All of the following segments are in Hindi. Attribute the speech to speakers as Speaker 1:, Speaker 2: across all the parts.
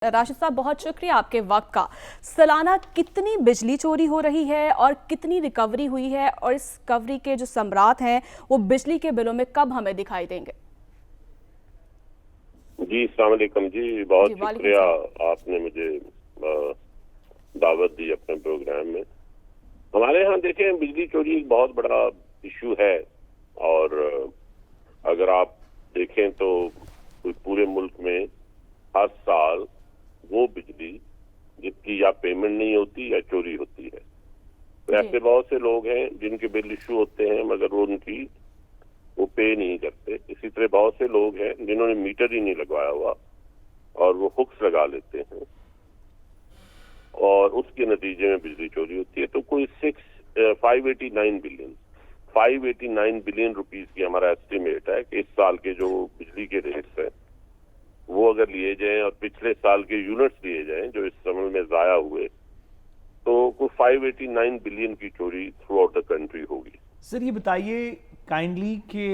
Speaker 1: राशिद साहब, बहुत शुक्रिया आपके वक्त का। सालाना कितनी बिजली चोरी हो रही है और कितनी रिकवरी हुई है, और इस रिकवरी के जो सम्राट हैं वो बिजली के बिलों में कब हमें दिखाई देंगे?
Speaker 2: जी अस्सलाम वालेकुम जी, बहुत शुक्रिया आपने मुझे दावत दी अपने प्रोग्राम में। हमारे यहाँ देखें, बिजली चोरी एक बहुत बड़ा इशू है, और अगर आप देखें तो पूरे मुल्क में हर साल वो बिजली जिसकी या पेमेंट नहीं होती या चोरी होती है। तो ऐसे बहुत से लोग हैं जिनके बिल इशू होते हैं मगर वो पे नहीं करते। इसी तरह बहुत से लोग हैं जिन्होंने मीटर ही नहीं लगवाया हुआ और वो हुक्स लगा लेते हैं और उसके नतीजे में बिजली चोरी होती है। तो कोई 589 बिलियन रुपीस की हमारा एस्टिमेट है कि इस साल के जो बिजली के रेट्स हैं वो अगर लिए जाएं और पिछले साल के यूनिट्स लिए जाएं जो इस समय में जाया हुए, तो कोई 589 बिलियन की चोरी थ्रू आउट द कंट्री होगी।
Speaker 3: सर ये बताइए काइंडली कि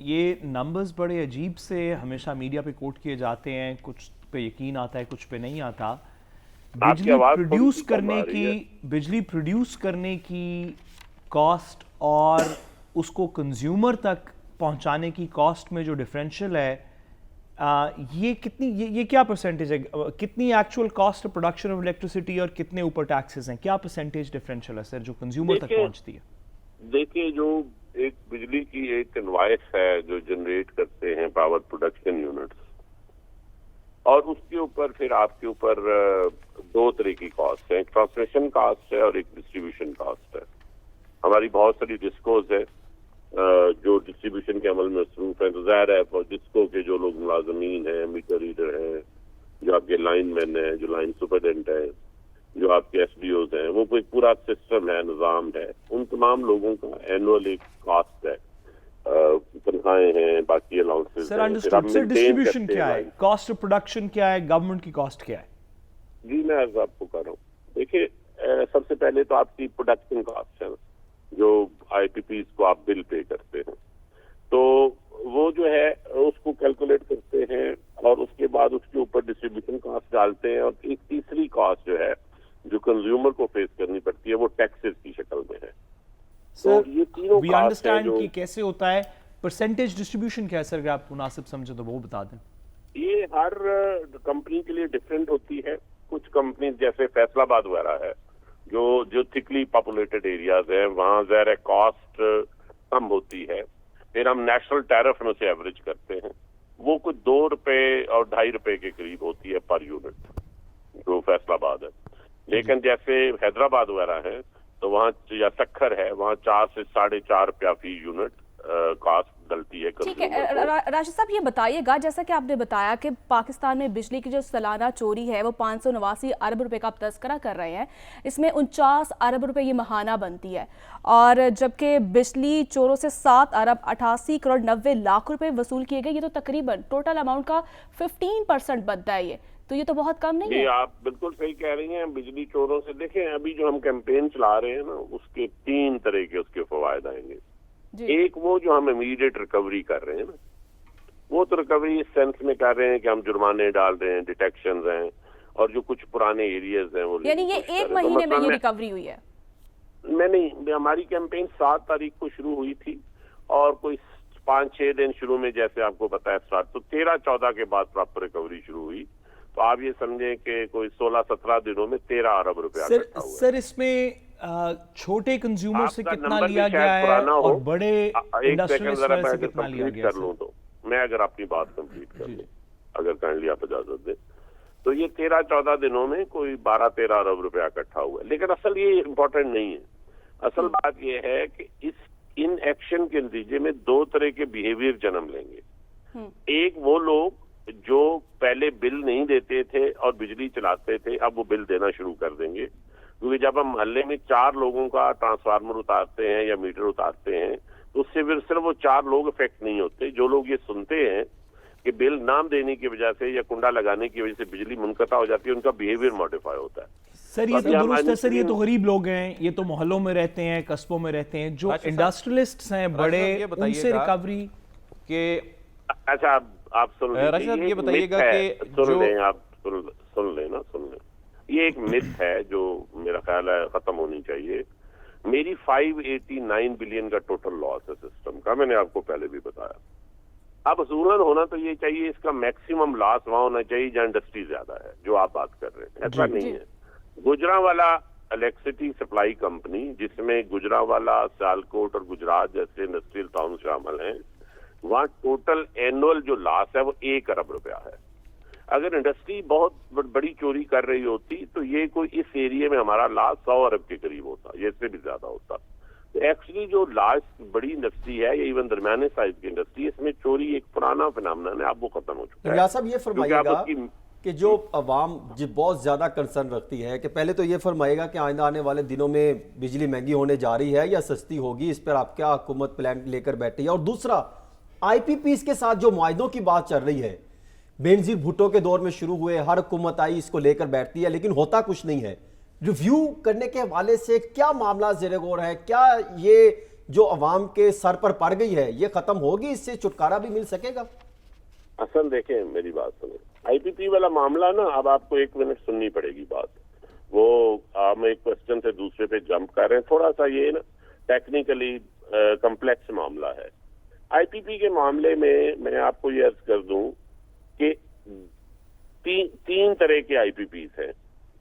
Speaker 3: ये नंबर्स बड़े अजीब से हमेशा मीडिया पे कोट किए जाते हैं, कुछ पे यकीन आता है कुछ पे नहीं आता। बिजली प्रोड्यूस करने की कॉस्ट और उसको कंज्यूमर तक पहुंचाने की कॉस्ट में जो डिफरेंशियल है, ये कितनी ये क्या परसेंटेज है? कितनी actual cost of production of electricity और कितने ऊपर टैक्सेस हैं? क्या परसेंटेज डिफरेंशियल है सर जो कंज्यूमर तक पहुंचती है?
Speaker 2: देखिए, जो एक बिजली की एक इनवॉइस है जो जनरेट करते हैं पावर प्रोडक्शन यूनिट्स, और उसके ऊपर फिर आपके ऊपर दो तरह की कॉस्ट है, एक ट्रांसमिशन कॉस्ट है और एक डिस्ट्रीब्यूशन कॉस्ट है। हमारी बहुत सारी डिस्कोज है जो डिस्ट्रीब्यूशन के अमल में मसरूफ है। तो ज़ाहिर है डिस्को के जो लोग मुलाजमीन हैं, मीटर रीडर हैं, जो आपके लाइनमैन हैं, जो लाइन सुपरडेंट है, जो आपके एसडीओज हैं, वो कोई पूरा सिस्टम है, निज़ाम है। उन तमाम लोगों का एनुअल एक कॉस्ट है, तनख्वाहें हैं, बाकी allowances.
Speaker 3: Sir understood. Sir distribution क्या है, कॉस्ट ऑफ प्रोडक्शन क्या है, गवर्नमेंट की कॉस्ट क्या है?
Speaker 2: जी मैं अर्ज आपको कर रहा हूँ। देखिए, सबसे पहले तो आपकी प्रोडक्शन कॉस्ट है, जो आईपीपी को आप बिल पे करते हैं, तो वो जो है उसको कैलकुलेट करते हैं और उसके बाद उसके ऊपर डिस्ट्रीब्यूशन कॉस्ट डालते हैं। और एक तीसरी कॉस्ट जो है जो कंज्यूमर को फेस करनी पड़ती है वो टैक्सेस की शक्ल में है।
Speaker 3: तो
Speaker 2: ये तीनों
Speaker 3: वी अंडरस्टैंड कि कैसे होता है। परसेंटेज डिस्ट्रीब्यूशन क्या है सर, अगर आप मुनासिब समझे तो वो बता दें।
Speaker 2: ये हर कंपनी के लिए डिफरेंट होती है। कुछ कंपनी जैसे फैसलाबाद वगैरह है जो थिकली पॉपुलेटेड एरियाज है, वहाँ ज़ाहिर कॉस्ट कम होती है। फिर हम नेशनल टैरिफ में उसे एवरेज करते हैं, वो कुछ 2 रुपए और 2.5 रुपए के करीब होती है पर यूनिट, जो फैसलाबाद है। लेकिन जैसे हैदराबाद वगैरह है तो वहाँ या सक्खर है, वहाँ 4 से 4.5 रुपया फी यूनिट कॉस्ट डलती है।
Speaker 1: ठीक है राशिद साहब, ये बताइएगा, जैसा कि आपने बताया कि पाकिस्तान में बिजली की जो सालाना चोरी है वो 589 अरब रुपए का आप तस्करा कर रहे हैं, इसमें 49 अरब रुपए ये माहाना बनती है, और जबकि बिजली चोरों से 7 अरब 88 करोड़ 90 लाख रुपए वसूल किए गए। ये तो तकरीबन टोटल अमाउंट का 15% बनता है। ये तो बहुत कम नहीं है।
Speaker 2: आप बिल्कुल सही कह रही हैं। बिजली चोरों से देखें, अभी जो हम कैंपेन चला रहे हैं ना, उसके 3 तरह के उसके फवायद आएंगे। एक वो जो हम इमीडिएट रिकवरी कर रहे हैं ना, वो तो रिकवरी इस सेंस में कर रहे हैं कि हम जुर्माने डाल रहे हैं, डिटेक्शन हैं, और जो कुछ पुराने एरियाज हैं वो,
Speaker 1: यानी ये 1 महीने में ये रिकवरी हुई है?
Speaker 2: नहीं, हमारी कैंपेन 7 तारीख को शुरू हुई थी और कोई 5-6 दिन शुरू में जैसे आपको पता है स्टार्ट, तो 13-14 के बाद प्रॉपर रिकवरी शुरू हुई। तो आप ये समझें कि कोई 16-17 दिनों में 13 अरब रुपया इकट्ठा हुआ।
Speaker 3: सर इसमें छोटे कंज्यूमर से कितना लिया गया है और बड़े इंडस्ट्रियलिस्ट से कितना लिया गया
Speaker 2: कर लूं तो मैं, अगर अपनी बात कंप्लीट कर लूं, अगर काइंडली आप इजाजत दें, तो ये 13-14 दिनों में कोई 12-13 अरब रुपया इकट्ठा हुआ है। लेकिन असल ये इम्पोर्टेंट नहीं है। असल बात ये है कि इन एक्शन के नतीजे में 2 तरह के बिहेवियर जन्म लेंगे। एक वो लोग जो पहले बिल नहीं देते थे और बिजली चलाते थे, अब वो बिल देना शुरू कर देंगे, क्योंकि जब हम मोहल्ले में 4 लोगों का ट्रांसफार्मर उतारते हैं या मीटर उतारते हैं तो उससे फिर सिर्फ वो 4 लोग इफेक्ट नहीं होते। जो लोग ये सुनते हैं कि बिल नाम देने की वजह से या कुंडा लगाने की वजह से बिजली मुनक़ता हो जाती है, उनका बिहेवियर मॉडिफाई होता है।
Speaker 3: सर ये तो दुरुस्त है सर, ये तो गरीब लोग हैं, ये तो मोहल्लों में रहते हैं, कस्बों में रहते हैं। जो इंडस्ट्रियलिस्ट्स हैं बड़े, उनसे रिकवरी के।
Speaker 2: अच्छा, आप सुन लीजिए,
Speaker 3: ये बताइएगा कि
Speaker 2: सुन लें, आप सुन ना, सुन लें, ये एक मिथ है जो मेरा ख्याल है खत्म होनी चाहिए। मेरी 589 बिलियन का टोटल लॉस है सिस्टम का, मैंने आपको पहले भी बताया। अब असूलन होना तो ये चाहिए, इसका मैक्सिमम लॉस वहां होना चाहिए जहां इंडस्ट्री ज्यादा है, जो आप बात कर रहे हैं। ऐसा नहीं है। गुजरांवाला इलेक्ट्रिसिटी सप्लाई कंपनी, जिसमें गुजरांवाला, सियालकोट और गुजरात जैसे इंडस्ट्रियल टाउन शामिल हैं, वहां टोटल एनुअल जो लॉस है वो 1 अरब रुपया है। अगर इंडस्ट्री बहुत बड़ी चोरी कर रही होती तो ये कोई इस एरिया में हमारा लॉस 100 अरब के करीब होता, ये इससे भी ज्यादा होता। तो एक्चुअली जो लार्ज बड़ी इंडस्ट्री है या इवन दरमियाने साइज की इंडस्ट्री, इसमें चोरी एक पुराना फिनोमेनन है, अब वो खत्म हो चुका है।
Speaker 4: रियाज साहब, ये फरमाइएगा कि जो अवाम बहुत ज्यादा कंसर्न रखती है, कि पहले तो ये फरमाइएगा कि आइंदा आने वाले दिनों में बिजली महंगी होने जा रही है या सस्ती होगी, इस पर आप क्या हुकूमत प्लान लेकर बैठी है? और दूसरा, IPPs के साथ जो मुआहदों की बात चल रही है, बेनजीर भुट्टो के दौर में शुरू हुए, हर हुकूमत आई इसको लेकर बैठती है, लेकिन होता कुछ नहीं है। रिव्यू करने के हवाले से क्या मामला ज़ेरे गौर है? क्या ये जो अवाम के सर पर पड़ गई है ये खत्म होगी? इससे छुटकारा भी मिल सकेगा?
Speaker 2: असल देखें, मेरी बात सुने, IPP वाला मामला ना, अब आपको 1 मिनट सुननी पड़ेगी बात। वो हम एक क्वेश्चन से दूसरे पे जंप कर रहे हैं, थोड़ा सा ये ना टेक्निकली कम्प्लेक्स मामला है। IPP के मामले में मैं आपको ये अर्ज कर दूं कि तीन तरह के IPPs हैं।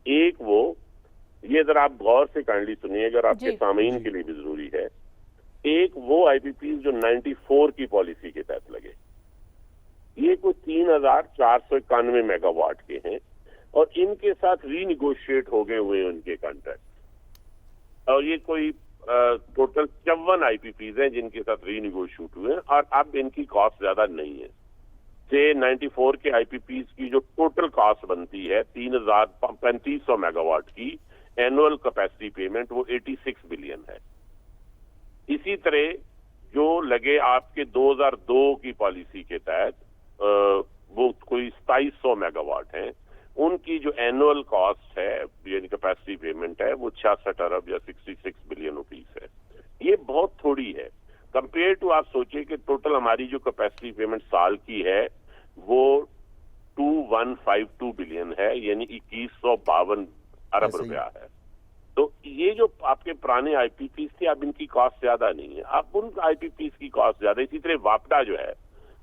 Speaker 2: एक वो, ये जरा आप गौर से काइंडली सुनिए, अगर आपके सामीन के लिए भी जरूरी है। एक वो IPPs जो 94 की पॉलिसी के तहत लगे, ये कुछ 3491 मेगावाट के हैं और इनके साथ रीनिगोशिएट हो गए हुए उनके कॉन्ट्रैक्ट, और ये कोई टोटल 54 IPPs हैं जिनके साथ रीनिगोशिएट हुए हैं, और अब इनकी कॉस्ट ज्यादा नहीं है। से 94 के IPPs की जो टोटल कॉस्ट बनती है 3500 मेगावाट की एनुअल कैपेसिटी पेमेंट, वो 86 बिलियन है। इसी तरह जो लगे आपके 2002 की पॉलिसी के तहत वो कोई 2700 मेगावाट हैं, उनकी जो एनुअल कॉस्ट है यानी कैपेसिटी पेमेंट है वो 66 अरब या 66 बिलियन रुपीस है। ये बहुत थोड़ी है कंपेयर टू, आप सोचिए कि टोटल हमारी जो कैपेसिटी पेमेंट साल की है वो 2152 बिलियन है, यानी 2152 अरब रुपया है। तो ये जो आपके पुराने IPPs थे, अब इनकी कॉस्ट ज्यादा नहीं है, अब उन IPPs की कॉस्ट ज्यादा। इसी तरह वापडा जो है,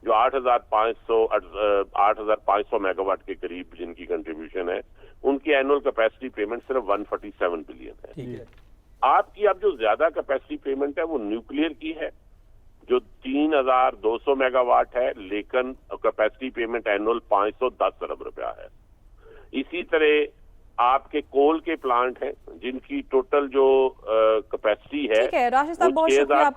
Speaker 2: जो 8500 मेगावाट के करीब जिनकी कंट्रीब्यूशन है, उनकी एनुअल कैपेसिटी पेमेंट सिर्फ 147 बिलियन है। आपकी अब जो ज्यादा कैपेसिटी पेमेंट है वो न्यूक्लियर की है, जो 3200 मेगावाट है, लेकिन कैपेसिटी पेमेंट एनुअल 510 अरब रुपया है। इसी तरह आपके कोल के प्लांट हैं जिनकी टोटल जो कैपेसिटी है,
Speaker 1: ठीक है राशिद साहब, बहुत शुक्रिया आपका।